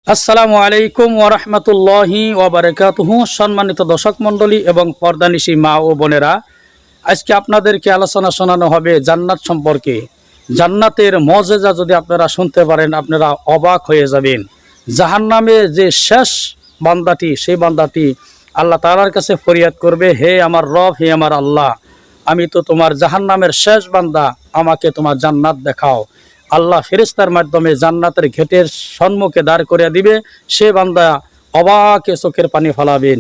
আসসালামু আলাইকুম ওরহমতুল্লাহি ওয়াবারাকাতুহু। সম্মানিত দর্শক মণ্ডলী এবং পর্দানিশী মা ও বোনেরা, আজকে আপনাদেরকে আলোচনা শোনানো হবে জান্নাত সম্পর্কে। জান্নাতের মজেজা যদি আপনারা শুনতে পারেন আপনারা অবাক হয়ে যাবেন। জাহান্নামে যে শেষ বান্দাটি, সেই বান্দাটি আল্লাহ তাআলার কাছে ফরিয়াদ করবে, হে আমার রব, হে আমার আল্লাহ, আমি তো তোমার জাহান্নামের শেষ বান্দা, আমাকে তোমার জান্নাত দেখাও। আল্লাহ ফেরেশতার মাধ্যমে জান্নাতের গেটের সম্মুখে দাঁড় করিয়ে দিবে। সে বান্দা অবাকে চোখের পানি ফেলাবেন।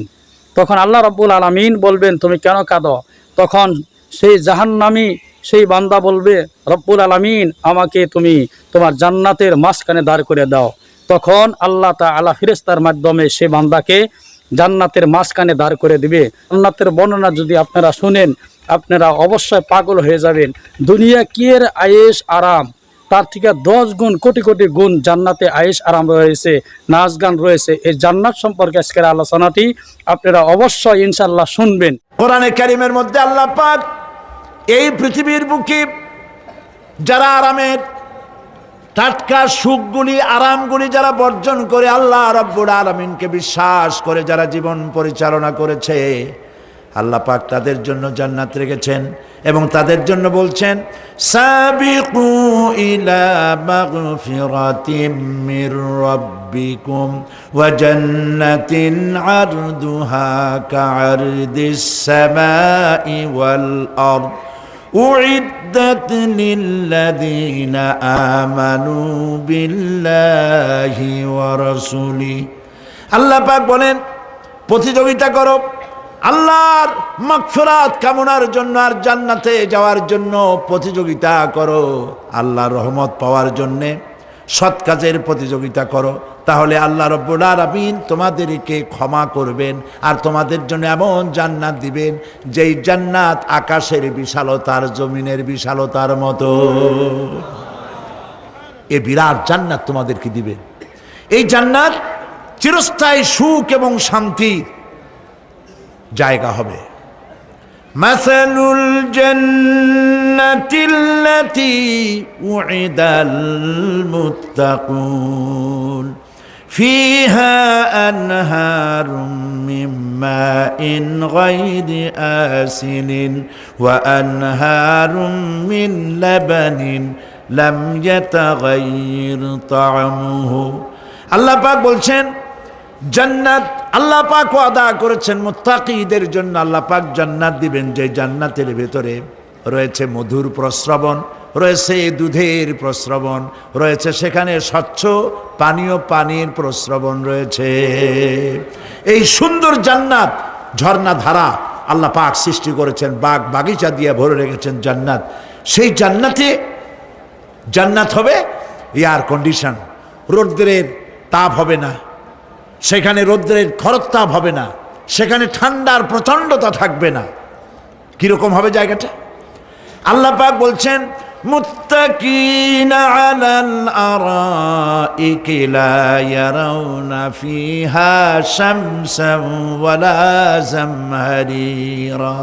তখন আল্লাহ রাব্বুল আলামিন বলবেন, তুমি কেন কাঁদো? তখন সেই জাহান্নামী সেই বান্দা বলবে, রব্বুল আলামিন, আমাকে তুমি তোমার জান্নাতের মাঝখানে দাঁড় করে দাও। তখন আল্লাহ তাআলা ফেরেশতার মাধ্যমে সে বান্দাকে জান্নাতের মাঝখানে দাঁড় করে দিবে। জান্নাতের বর্ণনা যদি আপনারা শুনেন আপনারা অবশ্যই পাগল হয়ে যাবেন। দুনিয়া কি এর আয়েশ আরাম, তার থেকে 10 গুণ কোটি কোটি গুণ জান্নাতে আয়েশ আরাম রয়েছে, নাচ গান রয়েছে। এই জান্নাত সম্পর্কে আজকের আলোচনাটি আপনারা অবশ্যই ইনশাআল্লাহ শুনবেন। কোরআনে কারীমের মধ্যে আল্লাহ পাক এই পৃথিবীর বুকে যারা আরামের টাটকা সুখগুলি আরামগুলি যারা বর্জন করে আল্লাহ রাব্বুল আলামিনকে বিশ্বাস করে যারা জীবন পরিচালনা করেছে, আল্লাহ পাক তাদের জন্য জান্নাত রেখেছেন এবং তাদের জন্য বলছেন, সাবিকু ইলা মাগফিরাতিম মির রাব্বিকুম ওয়া জান্নাতিন আরদুহা কাআরদিস সামাই ওয়াল আরদ উইদ্দাত লিল্লাযীনা আমানু বিল্লাহি ওয়া রাসূলিহি। আল্লাহ পাক বলেন, প্রতিযোগিতা করো আল্লাহর মাগফিরাত কামনার জন্য আর জান্নাতে যাওয়ার জন্য প্রতিযোগিতা করো। আল্লাহর রহমত পাওয়ার জন্যে সৎ কাজের প্রতিযোগিতা করো, তাহলে আল্লাহ রাব্বুল আলামিন তোমাদেরকে ক্ষমা করবেন আর তোমাদের জন্য এমন জান্নাত দিবেন যেই জান্নাত আকাশের বিশালতার জমিনের বিশালতার মতো। এ বিরাট জান্নাত তোমাদেরকে দিবেন। এই জান্নাত চিরস্থায়ী সুখ এবং শান্তির জায়গা হবে। মাসালুল জান্নাতিল্লাতী উইদাল মুত্তাকুন ফিহা আনহারুম মিন মাইন গায়রি আসিনিন ওয়া আনহারুম মিন লাবানিন লাম ইয়াতাগায়্যার তা'আমুহু। আল্লাহ পাক বলছেন, জান্নাত আল্লাহ পাক ওয়াদা করেছেন মুত্তাকিদের জন্য। আল্লাহ পাক জান্নাত দিবেন যে জান্নাতের ভেতরে রয়েছে মধুর প্রস্রবণ, রয়েছে দুধের প্রস্রবণ, রয়েছে সেখানে স্বচ্ছ পানীয় পানির প্রস্রবণ রয়েছে। এই সুন্দর জান্নাত ঝর্ণা ধারা আল্লাহ পাক সৃষ্টি করেছেন, বাগ বাগিচা দিয়ে ভরে রেখেছেন জান্নাত। সেই জান্নাতে জান্নাত হবে এয়ার কন্ডিশন, রৌদ্রের তাপ হবে না, সেখানে রৌদ্রের খরতাপ হবে না, সেখানে ঠান্ডার প্রচণ্ডতা থাকবে না। কিরকম হবে জায়গাটা? আল্লাহ পাক বলছেন, মুত্তাকিনা আলাল আরাইকি লা ইয়ারাউনা ফিহা শামসান ওয়ালা জামহারিরা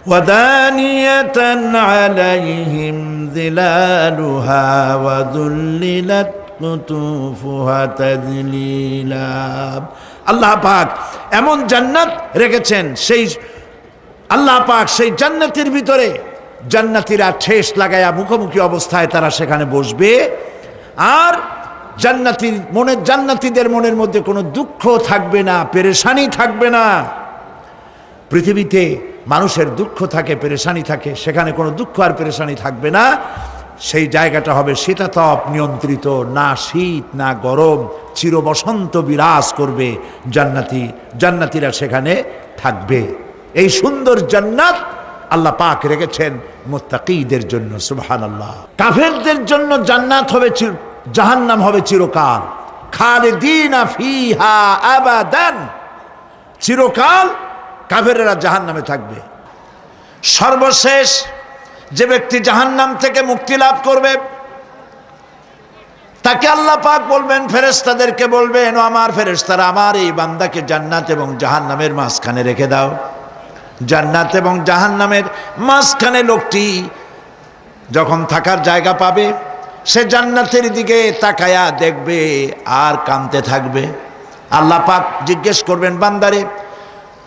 ওয়া দানিয়াতান আলাইহিম যিলালুহা ওয়া যুল্লিলাত আল্লাহ পাক এমন জান্নাত রেখেছেন, সেই আল্লাহ পাক সেই জান্নাতের ভিতরে জান্নাতীরা ঠেস লাগায়া মুখোমুখি অবস্থায় তারা সেখানে বসবে। আর জান্নাতীদের মনের মধ্যে কোনো দুঃখ থাকবে না, পেরেশানি থাকবে না। পৃথিবীতে মানুষের দুঃখ থাকে, পেরেশানি থাকে, সেখানে কোনো দুঃখ আর পেরেশানি থাকবে না। সেই জায়গাটা হবে শীতাতপ নিয়ন্ত্রিত, না শীত না গরম, চির বসন্ত বিরাজ করবে। জান্নাতীরা সেখানে থাকবে। এই সুন্দর জান্নাত আল্লাহ পাক রেখেছেন মুত্তাকিদের জন্য। সুবহানাল্লাহ। কাফেরদের জন্য জান্নাত হবে, জাহান্নাম হবে চিরকাল। খালিদিনা ফিহা আবাদান, চিরকাল কাফেরেরা জাহান্নামে থাকবে। সর্বশেষ যে ব্যক্তি জাহান্নাম থেকে মুক্তি লাভ করবে তাকে আল্লাহ পাক বলবেন, ফেরেশতাদেরকে বলবেন, ও আমার ফেরেশতারা, আমার এই বান্দাকে জান্নাত এবং জাহান্নামের মাঝখানে রেখে দাও। জান্নাত এবং জাহান্নামের মাঝখানে লোকটি যখন থাকার জায়গা পাবে সে জান্নাতের দিকে তাকায়া দেখবে আর কাঁদতে থাকবে। আল্লাহ পাক জিজ্ঞেস করবেন, বান্দারে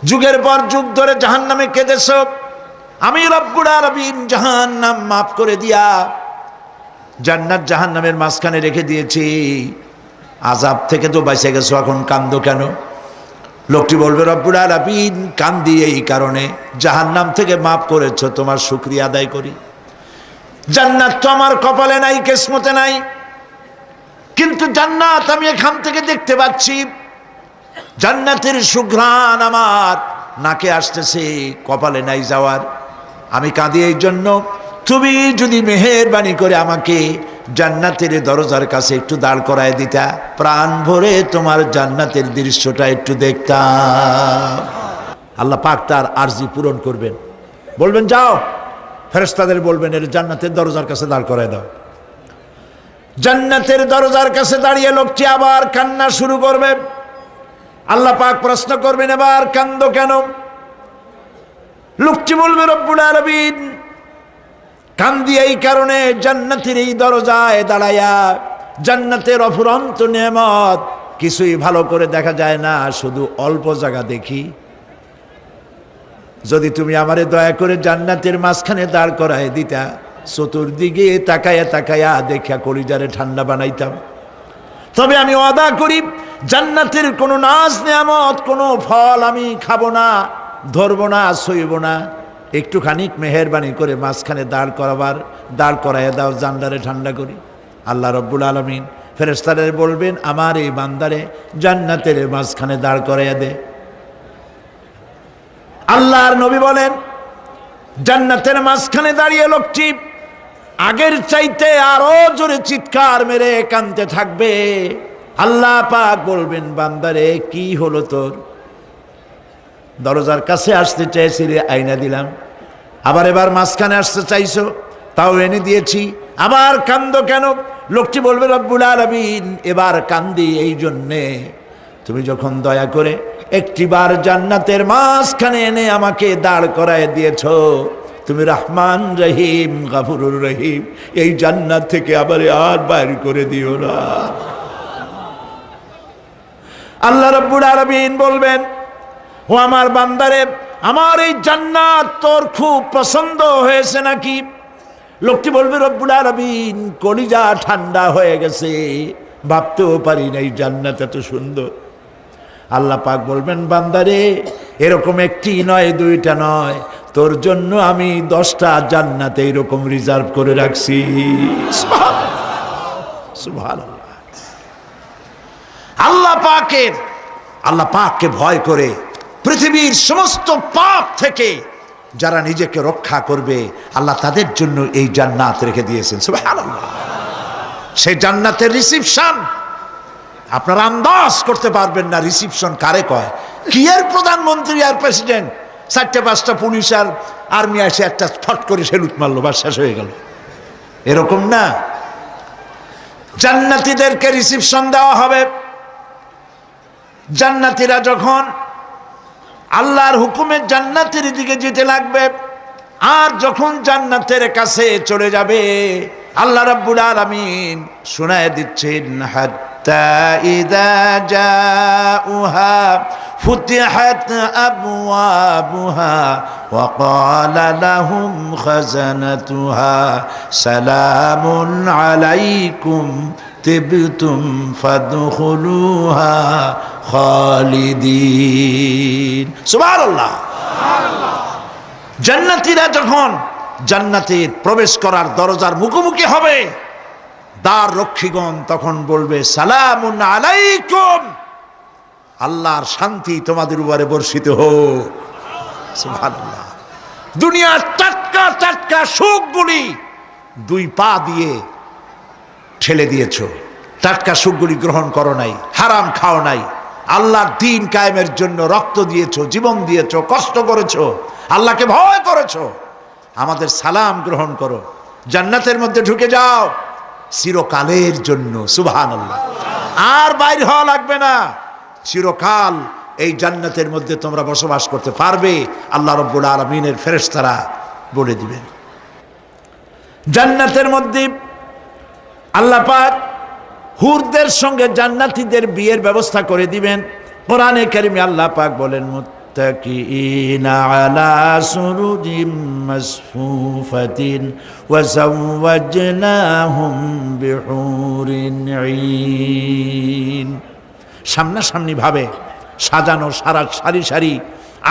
যুগের পর যুগ ধরে জাহান্নামে কেঁদেছ, আমি রব্বুল আলামিন জাহান্নাম মাফ করে দিয়া জান্নাত জাহান্নামের মাঝখানে রেখে দিয়েছি, আযাব থেকে তো বেঁচে গেছো, এখন কান্দো কেন? লোকটি বলবে, রব্বুল আলামিন কান্দি এই কারণে, জাহান্নাম থেকে মাফ করেছো, তোমার শুকরিয়া আদায় করি। জান্নাত তো আমার কপালে নাই, কিসমতে নাই, কিন্তু জান্নাত আমি এখান থেকে দেখতে পাচ্ছি, জান্নাতের সুঘ্রাণ আমার নাকে আসতেছে, কপালে নাই যাওয়ার। আমি কাঁদি এই জন্য, তুমি যদি মেহেরবানি করে আমাকে জান্নাতের দরজার কাছে একটু দাঁড় করায় দিতা, প্রাণ ভরে তোমার জান্নাতের দৃশ্যটা একটু দেখতাম। আল্লাহ পাক তার আরজি পূরণ করবেন, বলবেন যাও, ফেরেশতাদের বলবেন এর জান্নাতের দরজার কাছে দাঁড় করায় দাও। জান্নাতের দরজার কাছে দাঁড়িয়ে লোকটি আবার কান্না শুরু করবে। আল্লাহ পাক প্রশ্ন করবেন, এবার কান্দো কেন? লোকটি বলবে, রব্বুল আলামিন কান্দি এই কারণে, জান্নাতের এই দরজায় দাঁড়ায়া জান্নাতের অফুরন্ত নেয়ামত কিছুই ভালো করে দেখা যায় না, শুধু অল্প জায়গা দেখি। যদি তুমি আমারে দয়া করে জান্নাতের মাঝখানে দাঁড় করায় দিতা, চতুর্দিকে তাকায়া তাকায়া দেখা কলিজারে ঠান্ডা বানাইতাম। তবে আমি ওয়াদা করি, জান্নাতের কোনো নাজ নেয়ামত, কোনো ফল আমি খাবো না, ধরবো না, সইব না। একটুখানি মেহেরবানি করে মাঝখানে দাঁড় করাইয়া দাও, জান্নারে ঠান্ডা করি। আল্লাহ রব্বুল আলামিন ফেরেশতাদের বলবেন, আমার এই বান্দারে জান্নাতের মাঝখানে দাঁড় করাইয়া দে। আল্লাহর নবী বলেন, জান্নাতের মাঝখানে দাঁড়িয়ে লোকটি আগের চাইতে আরো জোরে চিৎকার মেরে কাঁদতে থাকবে। আল্লাহ পাক বলবেন, বান্দারে কি হলো তোর? দরজার কাছে আসতে চাইছিলে, আইনা দিলাম। আবার এবার মাঝখানে আসতে চাইছো, তাও এনে দিয়েছি, আবার কান্দো কেন? লোকটি বলবে, রব্বুল আলামিন এবার কান্দি এই জন্যে, তুমি যখন দয়া করে একটিবার জান্নাতের মাঝখানে এনে আমাকে দাঁড় করায় দিয়েছো, তুমি রহমান রহিম গফুরুর রহিম, এই জান্নাত থেকে আবার আর বাইর করে দিও না। আল্লাহ রাব্বুল আলামিন বলবেন, ও আমার বান্দারে, আমার এই জান্নাত তোর খুব পছন্দ হয়েছে নাকি? লোকটি বলবে, রব্বুল আলামিন কলিজা ঠান্ডা হয়ে গেছে, ভাবতেও পারি না এই জান্নাত এত সুন্দর। আল্লাহ পাক বলবেন, বান্দারে এরকম একটি নয়, দুইটা নয়, তোর জন্য আমি 10টা জান্নাত এইরকম রিজার্ভ করে রাখছি। সুবহানাল্লাহ। আল্লাহ পাককে ভয় করে পৃথিবীর সমস্ত পাপ থেকে যারা নিজেকে রক্ষা করবে, আল্লাহ তাদের জন্য এই জান্নাত রেখে দিয়েছেন। সুবহানাল্লাহ। সেই জান্নাতের রিসিপশন আপনারা আন্দাজ করতে পারবেন না, রিসিপশন কারে কয়। কি এর প্রধানমন্ত্রী আর প্রেসিডেন্ট, 4-5টা পুলিশ আর আর্মি এসে একটা ফট করে সেলুট মারলো, বা শেষ হয়ে গেল, এরকম না। জান্নাতীদেরকে রিসিপশন দেওয়া হবে। জান্নাতীরা যখন আল্লাহর হুকুমে জান্নাতের দিকে যেতে লাগবে, আর যখন জান্নাতের কাছে চলে যাবে, আল্লাহ রাব্বুল আলামিন শোনায় দিচ্ছেন, হাত্তা ইযা জাউহা ফুতিহাত আবওয়াবুহা ওয়া ক্বালা লাহুম খাজানাতুহা সালামুন আলাইকুম তিবতুম ফাদখুলুহা খালিদিন। সুবহানাল্লাহ। জান্নাতীরা যখন জান্নাতে প্রবেশ করার দরজার মুখোমুখি হবে, দ্বার রক্ষীগণ তখন বলবে, সালামুন আলাইকুম, আল্লাহর শান্তি তোমাদের উপরে বর্ষিত হোক। সুবহানাল্লাহ। দুনিয়ার টাটকা টাটকা সুখগুলি 2 পা দিয়ে ঠেলে দিয়েছ, টাটকা সুখগুলি গ্রহণ করো নাই, হারাম খাও নাই, আল্লাহর দ্বীন কায়েমের জন্য রক্ত দিয়েছো, জীবন দিয়েছো, কষ্ট করেছো, আল্লাহকে ভয় করেছো। আমাদের সালাম গ্রহণ করো, জান্নাতের মধ্যে ঢুকে যাও চিরকালের জন্য। সুবহানাল্লাহ। আর বাইর হওয়া লাগবে না, চিরকাল এই জান্নাতের মধ্যে তোমরা বসবাস করতে পারবে, আল্লাহ রাব্বুল আলামিনের ফেরেশতারা বলে দিবেন। জান্নাতের মধ্যে আল্লাহ পাক হুরদের সঙ্গে জান্নাতীদের বিয়ের ব্যবস্থা করে দিবেন। কোরআনে কারিমে আল্লাহ পাক বলেন, মুত্তাকিইনা আলা সুরুজিম মাসফুফাতিন ওয়া যাওয়াজনাহুম বিহুরিন ঈন। সামনাসামনি ভাবে সাজানো সারি সারি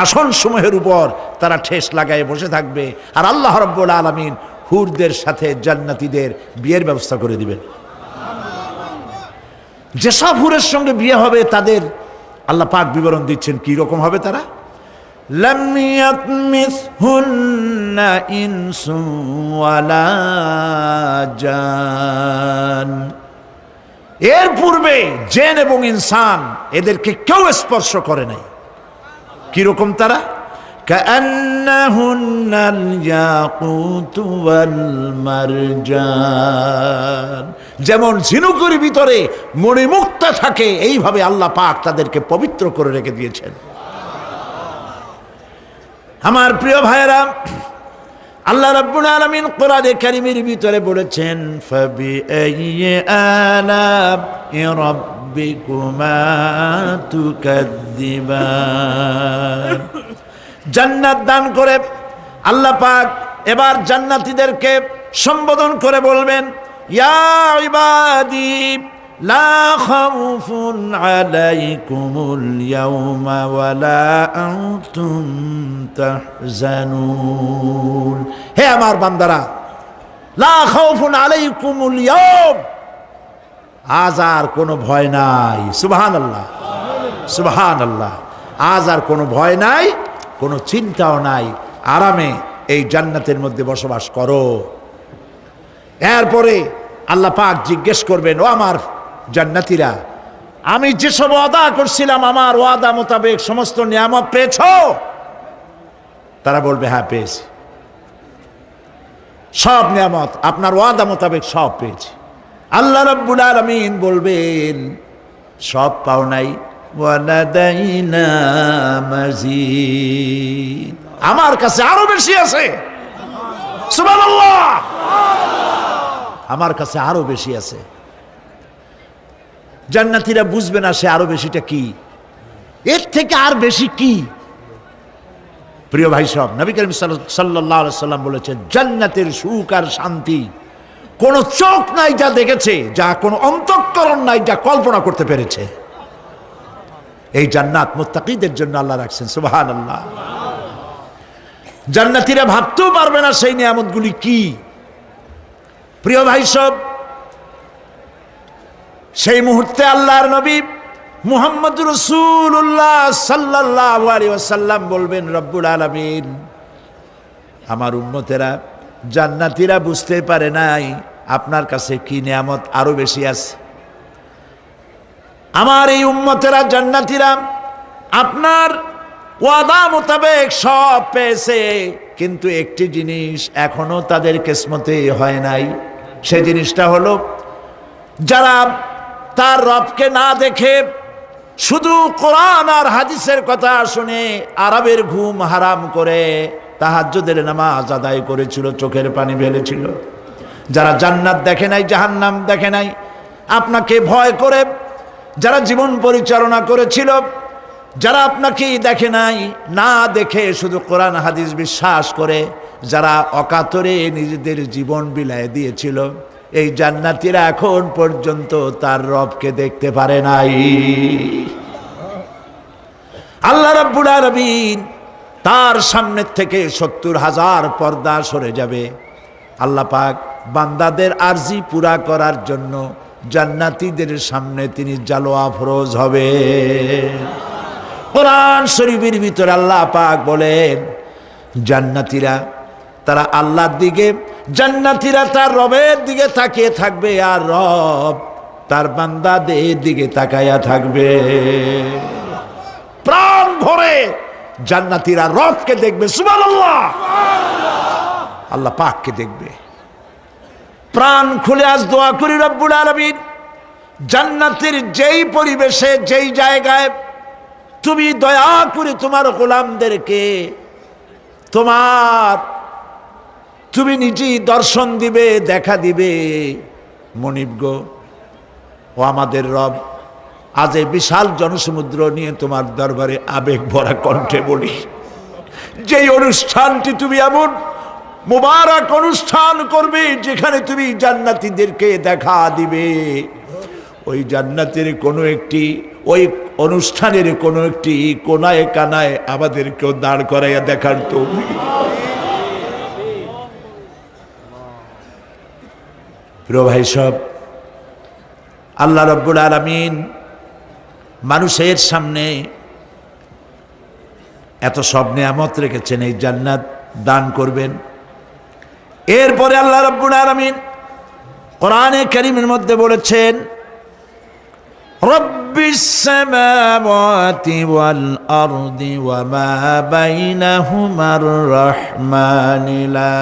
আসন সমূহের উপর তারা ঠেস লাগায় বসে থাকবে, আর আল্লাহ রাব্বুল আলামিন হুরদের সাথে জান্নাতীদের বিয়ের ব্যবস্থা করে দিবেন। যেসব হুরের সঙ্গে বিয়ে হবে তাদের আল্লাহ পাক বিবরণ দিচ্ছেন কি রকম হবে তারা। লাম ইয়াতমিসহুন্না ইনসুন ওয়ালা জান, এর পূর্বে জিন এবং ইনসান এদেরকে কেউ স্পর্শ করে নাই। কি রকম তারা? কাআন্নাহুন্নাল ইয়াকুতু ওয়াল মারজান, যেমন ঝিনুকের ভিতরে মণিমুক্তা থাকে এইভাবে আল্লাহ পাক তাদেরকে পবিত্র করে রেখে দিয়েছেন। আমার প্রিয় ভাইরা, আল্লাহ রাব্বুল আলামিন কোরআনে কারীমের ভিতরে বলেছেন, ফাবিআইয়ি আলা'i রাব্বিকুমা তুকাযযিবান। জান্নাত দান করে আল্লাহ পাক এবার জান্নাতীদেরকে সম্বোধন করে বলবেন, ইয়া ইবাদি লা খাউফুন আলাইকুমুল ইয়াওমা ওয়ালা আনতুম তাহজানুন। হে আমার বান্দারা, লা খাউফুন আলাইকুমুল ইয়াওম, আজ আর কোনো ভয় নাই। সুবহানাল্লাহ, সুবহানাল্লাহ। আজ আর কোনো ভয় নাই, কোনো চিন্তাও নাই, আরামে এই জান্নাতের মধ্যে বসবাস করো। এরপরে আল্লাহ পাক জিজ্ঞেস করবেন, ও আমার জান্নাতীরা, আমি যেসব ওয়াদা করছিলাম আমার ওয়াদা মোতাবেক সমস্ত নিয়ামত পেয়েছো? তারা বলবে, হ্যাঁ পেয়েছি, সব নিয়ামত আপনার ওয়াদা মোতাবেক সব পেয়েছি। আল্লাহ রাব্বুল আলামিন বলবেন, সব পাও নাই, ওয়ালাদাইনা মাজিদ, আমার কাছে আরো বেশি আছে। সুবহানাল্লাহ, আমার কাছে আরো বেশি আছে। জান্নাতীরা বুঝবে না সে আরো বেশিটা কি, এর থেকে আর বেশি কি। প্রিয় ভাই সব, নবী করিম সাল্লাল্লাহু আলাইহি সাল্লাম বলেছেন, জান্নাতের সুখ আর শান্তি কোন চোখ নাই যা দেখেছে, যা কোন অন্তঃকরণ নাই যা কল্পনা করতে পেরেছে। এই জান্নাত মুত্তাকিদের জন্য আল্লাহ রাখছেন। সুবহানাল্লাহ। জান্নাতীরা ভাবতেও পারবে না সেই নিয়ামতগুলি কি। প্রিয় ভাই সব, সেই মুহূর্তে আল্লাহর নবী মুহাম্মদুর রাসূলুল্লাহ সাল্লাল্লাহু আলাইহি ওয়াসাল্লাম বলবেন, রব্বুল আলামিন, আমার উম্মতেরা জান্নাতীরা বুঝতে পারে নাই আপনার কাছে কি নিয়ামত আরো বেশি আছে। আমার এই উম্মতেরা জান্নাতীরা আপনার ওয়াদা মোতাবেক সব পেয়েছে, কিন্তু একটি জিনিস এখনো তাদের কিসমতে হয় নাই। সেই জিনিসটা হলো, যারা তার রবকে না দেখে শুধু কোরআন আর হাদিসের কথা শুনে আরবের ঘুম হারাম করে তাহাজ্জুদের নামাজ আদায় করেছিল, চোখের পানি ফেলেছিল, যারা জান্নাত দেখে নাই, জাহান্নাম দেখে নাই, আপনাকে ভয় করে যারা জীবন পরিচালনা করেছিল, যারা আপনাকে দেখে নাই, না দেখে শুধু কোরআন হাদিস বিশ্বাস করে যারা অকাতরে নিজেদের জীবন বিলায় দিয়েছিল, এই জান্নাতীরা এখন পর্যন্ত তার রবকে দেখতে পারে নাই। আল্লাহ রাব্বুল আলামিন তার সামনের থেকে ৭০,০০০ পর্দা সরে যাবে। আল্লাহ পাক বান্দাদের আরজি পুরা করার জন্য জান্নাতীদের সামনে তিনি জালোয়া ফরজ হবে। কোরআন শরীফের ভিতরে আল্লাহ পাক বলেন, জান্নাতীরা তারা আল্লাহর দিকে, জান্নাতীরা তার রবের দিকে তাকিয়ে থাকবে, আর রব তার বান্দাদের দিকে তাকায়া থাকবে। প্রাণ ভরে জান্নাতীরা রবকে দেখবে। সুবহানাল্লাহ, আল্লাহ পাককে দেখবে। প্রাণ খুলে আজ দোয়া করি, রব্বুল আলামিন, জান্নাতের যেই পরিবেশে, যেই জায়গায় তুমি দয়া করে তোমার গোলামদেরকে তুমি নিজেই দর্শন দিবে, দেখা দিবে, মনিব গো, ও আমাদের রব, আজ এই বিশাল জনসমুদ্র নিয়ে তোমার দরবারে আবেগ ভরা কণ্ঠে বলি, যেই অনুষ্ঠানটি তুমি এমন মুবারক অনুষ্ঠান করবে যেখানে তুমি জান্নাতীদেরকে দেখা দিবে, ওই জান্নাতের কোনো একটি, ওই অনুষ্ঠানের কোনো একটি কোনায় কানায় আমাদেরকেও দাঁড় করাইয়া দেখার তৌফিক। প্রিয় ভাই সব, আল্লাহ রাব্বুল আলামিন মানুষের সামনে এত সব নিয়ামত রেখেছেন, এই জান্নাত দান করবেন। এরপরে আল্লাহ রাব্বুল আলামিন কোরআনে কারীমের মধ্যে বলেছেন, রব্বিস সামাওয়াতি ওয়াল আরদি ওয়া মা বাইনাহুমার রহমানি লা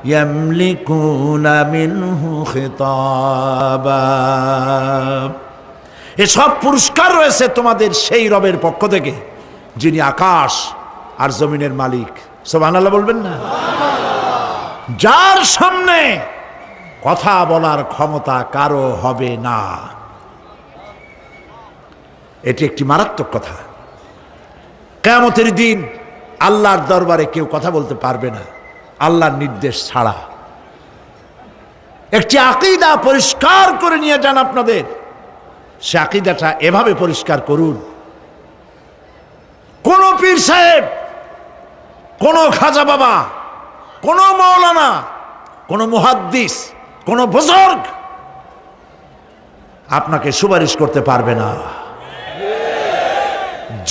ইয়ামলিকুনা মিনহু খিতাবা। এসব পুরস্কার রয়েছে তোমাদের সেই রবের পক্ষ থেকে যিনি আকাশ আর জমিনের মালিক। সুবহানাল্লাহ বলবেন না? যার সামনে কথা বলার ক্ষমতা কারো হবে না। এটি একটি মারাত্মক কথা। কিয়ামতের দিন আল্লাহর দরবারে কেউ কথা বলতে পারবে না আল্লাহর নির্দেশ ছাড়া। একটি আকীদা পরিষ্কার করে নিয়ে যান আপনাদের, সে আকীদাটা এভাবে পরিষ্কার করুন, কোন পীর সাহেব, কোন খাজা বাবা, কোন মাওলানা, কোন মুহাদ্দিস, কোন বুজুর্গ আপনাকে সুপারিশ করতে পারবে না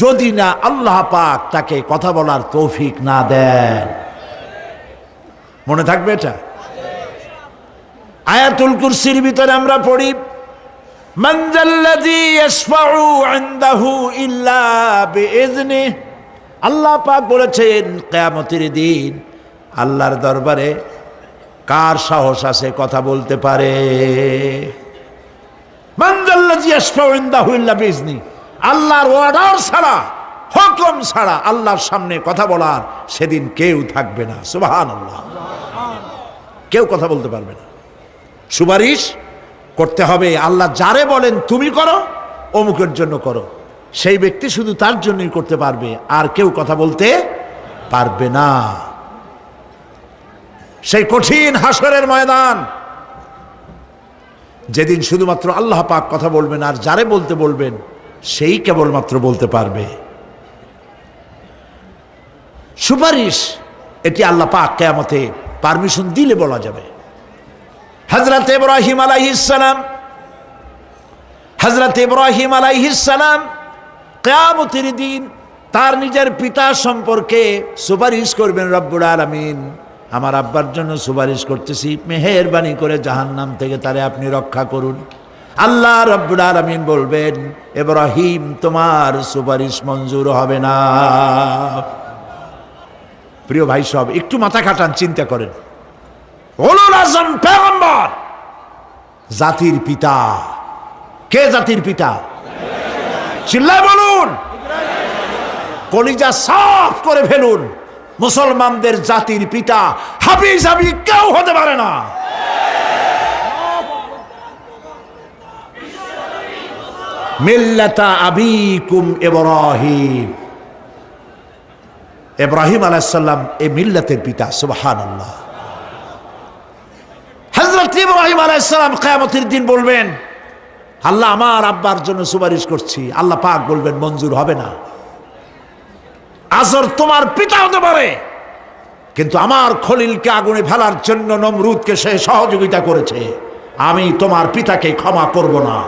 যদি না আল্লাহ পাক তাকে কথা বলার তৌফিক না দেন। মনে থাকবে এটা? আয়াতুল কুরসির ভিতরে আমরা পড়ি, মান যাল্লাযী ইয়াশফাউ ইনদাহু ইল্লা বিইযনিহি। আল্লাহ পাক বলেছেন কিয়ামতের দিন আল্লাহর দরবারে কার সাহস আছে কথা বলতে পারে? মান যাল্লাযী ইয়াশফাউ ইনদাহু ইল্লা বিইযনিহি। আল্লাহর অর্ডার ছাড়া, হুকুম ছাড়া আল্লাহর সামনে কথা বলার সেদিন কেউ থাকবে না। সুবহানাল্লাহ। কেউ কথা বলতে পারবে না। সুপারিশ করতে হবে আল্লাহ যারে বলেন তুমি করো, অমুকের জন্য করো, সেই ব্যক্তি শুধু তার জন্যই করতে পারবে, আর কেউ কথা বলতে পারবে না। সেই কঠিন হাসরের ময়দান, যেদিন শুধুমাত্র আল্লাহ পাক কথা বলবেন, আর যারে বলতে বলবেন সেই কেবলমাত্র বলতে পারবে। সুপারিশ এটি আল্লাহ পাক কিয়ামতে পারমিশন দিলে বলা যাবে। হযরত ইব্রাহিম আলাইহিস সালাম কিয়ামতের দিন তার নিজের পিতা সম্পর্কে সুপারিশ করবেন, রব্বুল আলামিন আমার আব্বার জন্য সুপারিশ করতেছি, মেহেরবানি করে জাহান্নাম থেকে তারে আপনি রক্ষা করুন। আল্লাহ রব্বুল আলামিন বলবেন, ইব্রাহিম তোমার সুপারিশ মঞ্জুর হবে না। প্রিয় ভাই সব, একটু মাথা খাটান, চিন্তা করেন। উলুল আযম পয়গম্বর, জাতির পিতা। কে জাতির পিতা? চিল্লায় বলুন, কলিজা সাফ করে ফেলুন। মুসলমানদের জাতির পিতা হাফিজ হাবি কেউ হতে পারে না। মিল্লাতা আবিকুম ইব্রাহিম। ইব্রাহিম আলাইহিস সালাম এই মিল্লাতের পিতা। সুবহানাল্লাহ। হযরত ইব্রাহিম আলাইহিস সালাম কিয়ামতের দিন বলবেন, আল্লাহ আমার আব্বার জন্য সুপারিশ করছি। আল্লাহ পাক বলবেন মঞ্জুর হবে না। আজর তোমার পিতা হতে পারে, কিন্তু আমার খলিলকে আগুনে ফেলার জন্য নমরুদকে সে সহযোগিতা করেছে, আমি তোমার পিতাকে ক্ষমা করব না।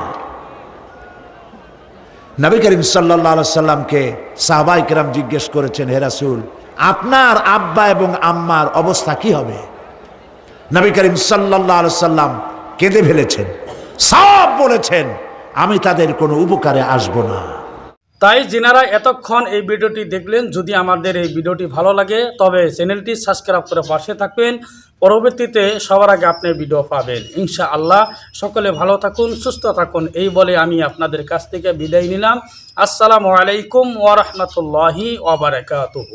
নবী করিম সাল্লাল্লাহু আলাইহি সাল্লামকে সাহাবায়ে কেরাম জিজ্ঞেস করেছেন, হে রাসূল আপনার আব্বা এবং আম্মার অবস্থা কি হবে? নবী করিম সাল্লাল্লাহু আলাইহি সাল্লাম কেঁদে ফেলেছেন, সব বলেছেন আমি তাদের কোনো উপকারে আসব না। তাই যিনারা এতক্ষণ এই ভিডিওটি দেখলেন, যদি আমাদের এই ভিডিওটি ভালো লাগে তবে চ্যানেলটি সাবস্ক্রাইব করে পাশে থাকবেন। পরবর্তীতে সবার আগে আপনি ভিডিও পাবেন ইনশাআল্লাহ। সকলে ভালো থাকুন, সুস্থ থাকুন, এই বলে আমি আপনাদের কাছ থেকে বিদায় নিলাম। আসসালামু আলাইকুম ওয়া রাহমাতুল্লাহি ওয়া বারাকাতুহু।